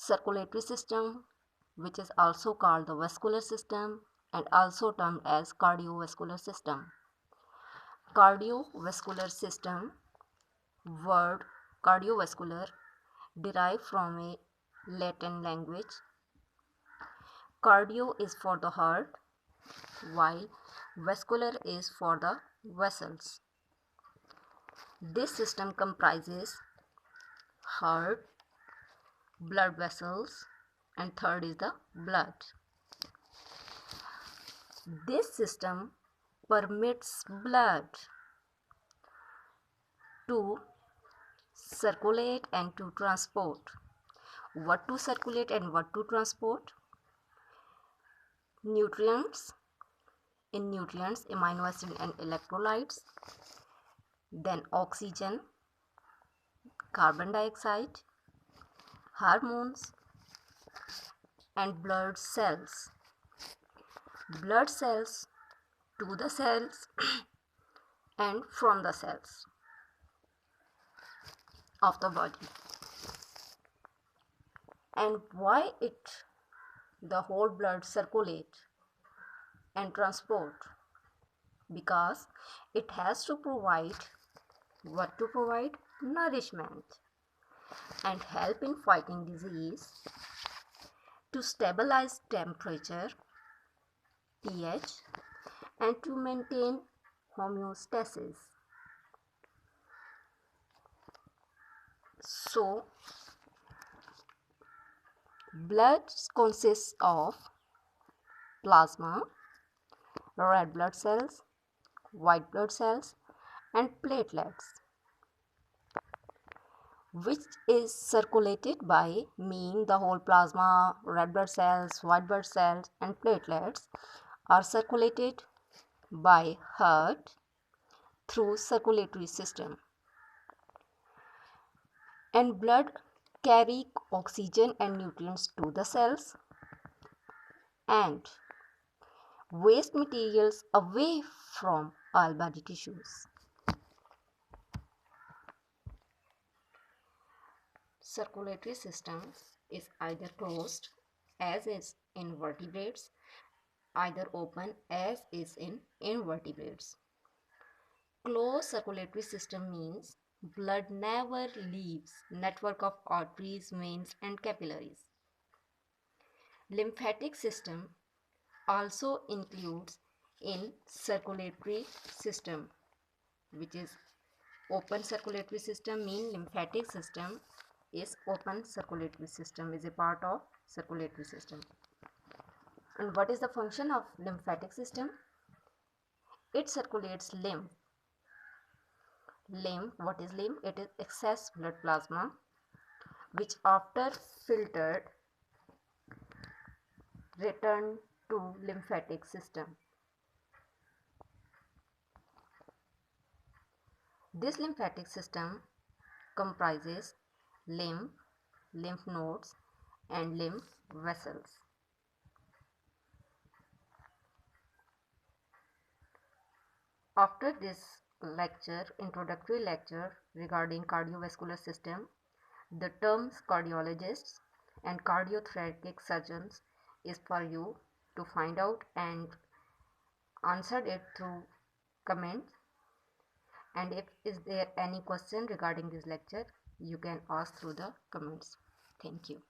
circulatory system, which is also called the vascular system and also termed as cardiovascular system. Cardiovascular system, word cardiovascular, derived from a Latin language. Cardio is for the heart, while vascular is for the vessels. This system comprises heart, blood vessels, and third is the blood. This system permits blood to circulate and to transport. What to circulate and what to transport? Nutrients. In nutrients, amino acid and electrolytes, then oxygen, carbon dioxide, hormones, and blood cells. Blood cells to the cells and from the cells of the body. And why the whole blood circulate and transport? Because it has to provide what to provide? Nourishment and help in fighting disease, to stabilize temperature, pH, and to maintain homeostasis. So, blood consists of plasma, red blood cells, white blood cells, and platelets, which is circulated by the whole plasma, red blood cells, white blood cells, and platelets are circulated by heart through circulatory system. And blood carry oxygen and nutrients to the cells and waste materials away from all body tissues. Circulatory system is either closed, as is in vertebrates, either open, as is in invertebrates. Closed circulatory system means blood never leaves network of arteries, veins, and capillaries. Lymphatic system also includes in circulatory system, which is open circulatory system. Lymphatic system is open circulatory system, is a part of circulatory system. And what is the function of lymphatic system? It circulates lymph. What is lymph? It is excess blood plasma which after filtered return to lymphatic system. This lymphatic system comprises lymph, lymph nodes, and lymph vessels. After this lecture, introductory lecture regarding cardiovascular system, the terms cardiologists and cardiothoracic surgeons is for you to find out and answer it through comments. And if is there any question regarding this lecture, you can ask through the comments. Thank you.